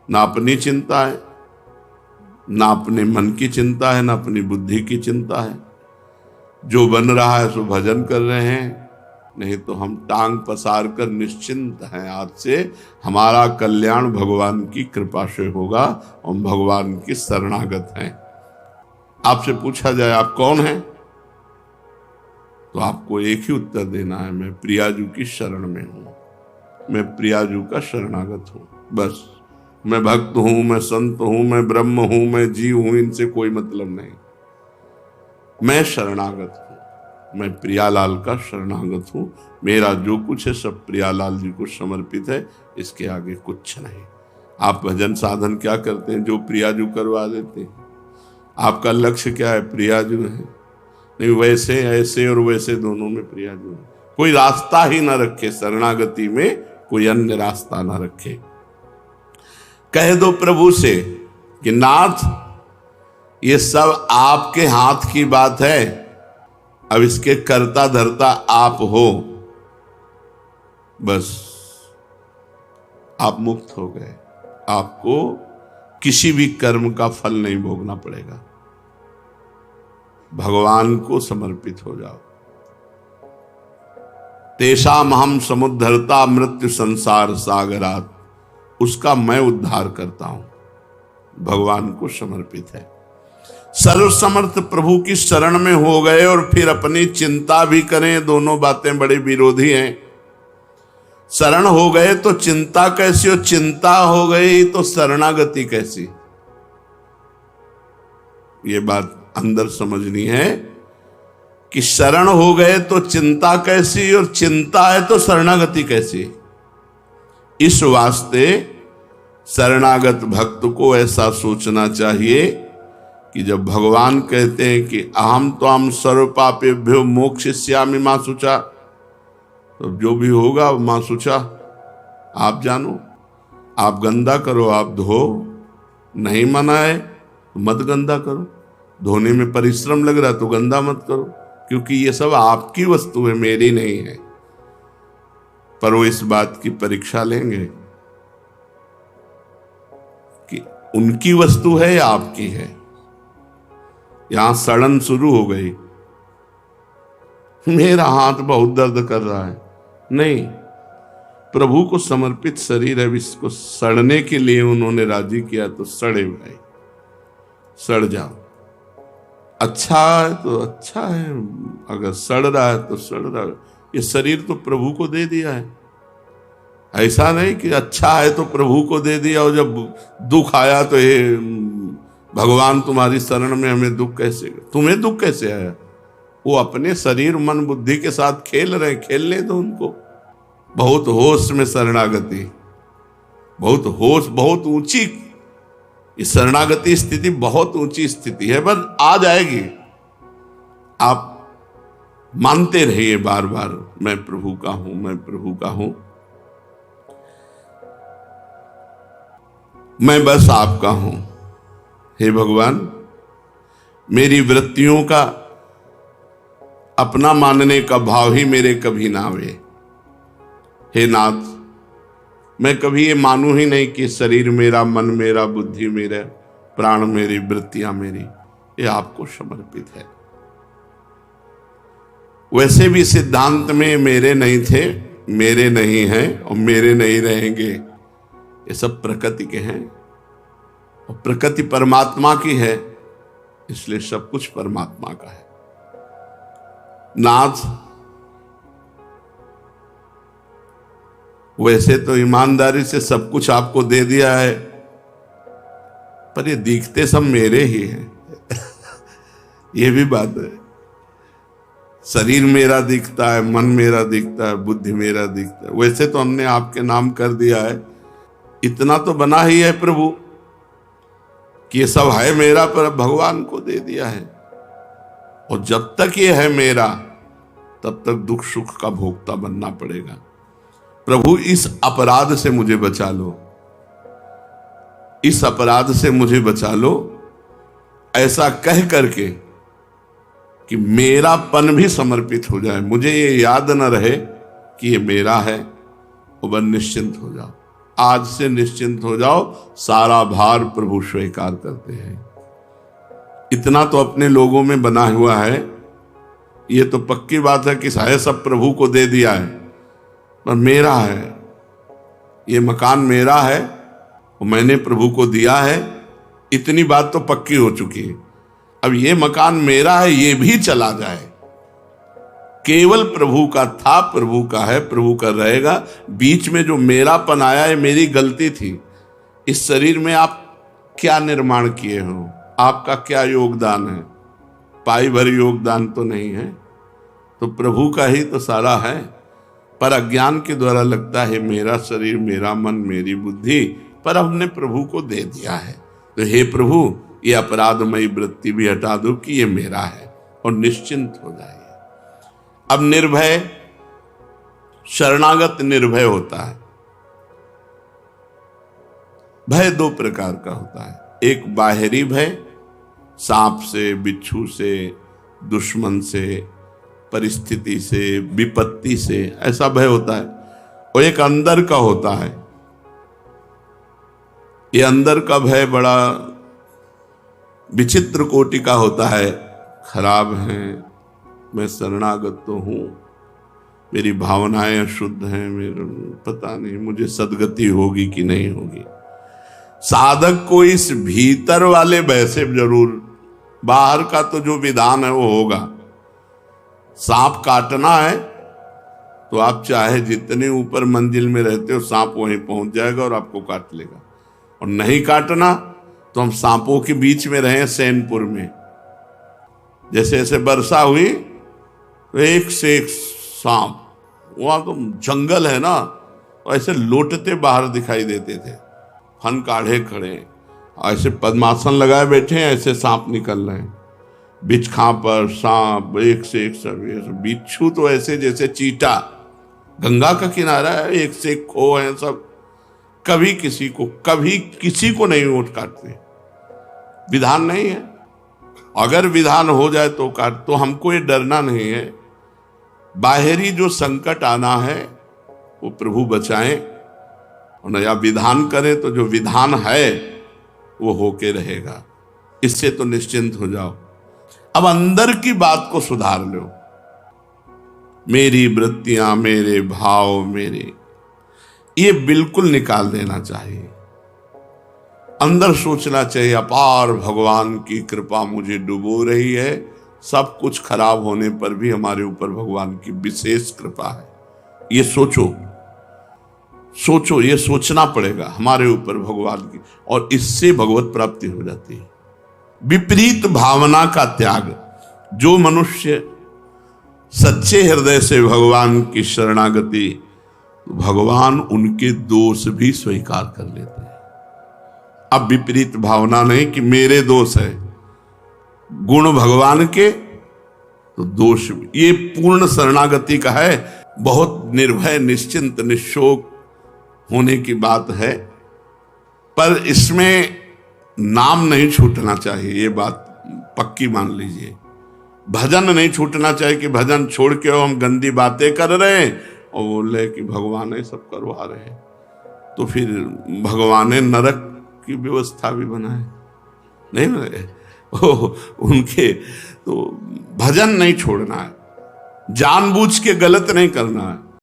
ना अपनी चिंता है, ना अपने मन की चिंता है, ना अपनी बुद्धि की चिंता है। जो बन रहा है सो भजन कर रहे हैं, नहीं तो हम टांग पसार कर निश्चिंत हैं। आज से हमारा कल्याण भगवान की कृपा से होगा, हम भगवान की शरणागत हैं। आपसे पूछा जाए आप कौन हैं, तो आपको एक ही उत्तर देना है, मैं प्रियाजू की शरण में हूं, मैं प्रियाजू का शरणागत हूं। बस, मैं भक्त हूं, मैं संत हूं, मैं ब्रह्म हूं, मैं जीव हूं, इनसे कोई मतलब नहीं। मैं शरणागत हूं, मैं प्रियालाल का शरणागत हूं। मेरा जो कुछ है सब प्रियालाल जी को समर्पित है, इसके आगे कुछ नहीं। आप भजन साधन क्या करते हैं? जो प्रियाजू करवा देते हैं। आपका लक्ष्य क्या है? प्रियाजू है। नहीं, वैसे ऐसे और वैसे दोनों में प्रियाजू है। कोई रास्ता ही ना रखे, शरणागति में कोई अन्य रास्ता ना रखे। कह दो प्रभु से कि नाथ, ये सब आपके हाथ की बात है, अब इसके करता धरता आप हो। बस, आप मुक्त हो गए। आपको किसी भी कर्म का फल नहीं भोगना पड़ेगा। भगवान को समर्पित हो जाओ। तेषाम हम समुद्धरता मृत्यु संसार सागरात, उसका मैं उद्धार करता हूं। भगवान को समर्पित है। सर्वसमर्थ प्रभु की शरण में हो गए और फिर अपनी चिंता भी करें, दोनों बातें बड़े विरोधी हैं। शरण हो गए तो चिंता कैसी, और चिंता हो गई तो शरणागति कैसी? ये बात अंदर समझनी है कि शरण हो गए तो चिंता कैसी, और चिंता है तो शरणागति कैसी। इस वास्ते शरणागत भक्त को ऐसा सोचना चाहिए कि जब भगवान कहते हैं कि अहम त्वाम सर्व पापेभ्यो मोक्षयिष्यामि मां शुचा, तो जो भी होगा मां शुचा, आप जानो। आप गंदा करो, आप धो, नहीं मना है तो मत गंदा करो। धोने में परिश्रम लग रहा है तो गंदा मत करो, क्योंकि ये सब आपकी वस्तु है, मेरी नहीं है। पर वो इस बात की परीक्षा लेंगे कि उनकी वस्तु है या आपकी है। यहां सड़न शुरू हो गई, मेरा हाथ बहुत दर्द कर रहा है। नहीं, प्रभु को समर्पित शरीर है, इसको सड़ने के लिए उन्होंने राजी किया तो सड़े भाई, सड़ जाओ। अच्छा है तो अच्छा है, अगर सड़ रहा है तो सड़ रहा है। ये शरीर तो प्रभु को दे दिया है। ऐसा नहीं कि अच्छा है तो प्रभु को दे दिया और जब दुख आया तो ये भगवान तुम्हारी शरण में, हमें दुख कैसे, तुम्हें दुख कैसे आया? वो अपने शरीर मन बुद्धि के साथ खेल रहे, खेलने दो उनको। बहुत होश में शरणागति, बहुत होश, बहुत ऊंची इस शरणागति स्थिति, बहुत ऊंची स्थिति है, बस आ जाएगी। आप मानते रहिए बार बार, मैं प्रभु का हूं, मैं प्रभु का हूं, मैं बस आपका हूं। हे भगवान, मेरी वृत्तियों का अपना मानने का भाव ही मेरे कभी ना आवे। हे नाथ, मैं कभी ये मानूं ही नहीं कि शरीर मेरा, मन मेरा, बुद्धि मेरा, प्राण मेरी, वृत्तियां मेरी, ये आपको समर्पित है। वैसे भी सिद्धांत में मेरे नहीं थे, मेरे नहीं हैं और मेरे नहीं रहेंगे, ये सब प्रकृति के हैं और प्रकृति परमात्मा की है, इसलिए सब कुछ परमात्मा का है। नाथ, वैसे तो ईमानदारी से सब कुछ आपको दे दिया है, पर ये दिखते सब मेरे ही हैं। ये भी बात है। शरीर मेरा दिखता है, मन मेरा दिखता है, बुद्धि मेरा दिखता है। वैसे तो हमने आपके नाम कर दिया है, इतना तो बना ही है प्रभु कि ये सब है मेरा, पर भगवान को दे दिया है। और जब तक ये है मेरा, तब तक दुख सुख का भोक्ता बनना पड़ेगा। प्रभु, इस अपराध से मुझे बचा लो, इस अपराध से मुझे बचा लो, ऐसा कह करके कि मेरापन भी समर्पित हो जाए, मुझे ये याद न रहे कि ये मेरा है, और बस निश्चिंत हो जाओ। आज से निश्चिंत हो जाओ, सारा भार प्रभु स्वीकार करते हैं। इतना तो अपने लोगों में बना हुआ है, ये तो पक्की बात है कि शायद सब प्रभु को दे दिया है, पर मेरा है, ये मकान मेरा है और मैंने प्रभु को दिया है, इतनी बात तो पक्की हो चुकी है। अब ये मकान मेरा है, ये भी चला जाए, केवल प्रभु का था, प्रभु का है, प्रभु का रहेगा। बीच में जो मेरापन आया है, मेरी गलती थी। इस शरीर में आप क्या निर्माण किए हो, आपका क्या योगदान है? पाई भर योगदान तो नहीं है, तो प्रभु का ही तो सारा है। पर अज्ञान के द्वारा लगता है मेरा शरीर, मेरा मन, मेरी बुद्धि, पर हमने प्रभु को दे दिया है। तो हे प्रभु, ये अपराधमयी वृत्ति भी हटा दो कि ये मेरा है, और निश्चिंत हो जाइए। अब निर्भय, शरणागत निर्भय होता है। भय दो प्रकार का होता है। एक बाहरी भय, सांप से, बिच्छू से, दुश्मन से, परिस्थिति से, विपत्ति से, ऐसा भय होता है। और एक अंदर का होता है। ये अंदर का भय बड़ा विचित्र कोटि का होता है। खराब है, मैं शरणागत तो हूं, मेरी भावनाएं अशुद्ध हैं, मेरे पता नहीं मुझे सदगति होगी कि नहीं होगी। साधक को इस भीतर वाले भय से जरूर, बाहर का तो जो विधान है वो होगा। सांप काटना है तो आप चाहे जितने ऊपर मंजिल में रहते हो, सांप वहीं पहुंच जाएगा और आपको काट लेगा। और नहीं काटना तो हम सांपों के बीच में रहे सैनपुर में। जैसे जैसे वर्षा हुई तो एक से एक सांप, वहां तो जंगल है ना, तो ऐसे लोटते बाहर दिखाई देते थे। फन काढ़े खड़े, ऐसे पद्मासन लगाए बैठे हैं, ऐसे सांप निकल रहे हैं। बिछखा पर सांप एक से एक सब। बिच्छू तो ऐसे जैसे चीटा, गंगा का किनारा है, एक से एक खो है सब। कभी किसी को नहीं वोट काटते, विधान नहीं है। अगर विधान हो जाए तो काट, तो हमको ये डरना नहीं है। बाहरी जो संकट आना है वो प्रभु बचाएं, और नया विधान करें तो जो विधान है वो होके रहेगा। इससे तो निश्चिंत हो जाओ। अब अंदर की बात को सुधार लो। मेरी वृत्तियां, मेरे भाव, मेरे, ये बिल्कुल निकाल देना चाहिए। अंदर सोचना चाहिए, अपार भगवान की कृपा मुझे डुबो रही है। सब कुछ खराब होने पर भी हमारे ऊपर भगवान की विशेष कृपा है। ये सोचो, ये सोचना पड़ेगा हमारे ऊपर भगवान की, और इससे भगवत प्राप्ति हो जाती है। विपरीत भावना का त्याग। जो मनुष्य सच्चे हृदय से भगवान की शरणागति, भगवान उनके दोष भी स्वीकार कर लेते हैं। अब विपरीत भावना नहीं कि मेरे दोष है, गुण भगवान के तो दोष, ये पूर्ण शरणागति का है। बहुत निर्भय, निश्चिंत, निशोक होने की बात है। पर इसमें नाम नहीं छूटना चाहिए, ये बात पक्की मान लीजिए। भजन नहीं छूटना चाहिए कि भजन छोड़ के हम गंदी बातें कर रहे हैं और बोले कि भगवान ये सब करवा रहे हैं, तो फिर भगवान ने नरक की व्यवस्था भी बनाए नहीं बनाए उनके। तो भजन नहीं छोड़ना है, जानबूझ के गलत नहीं करना है।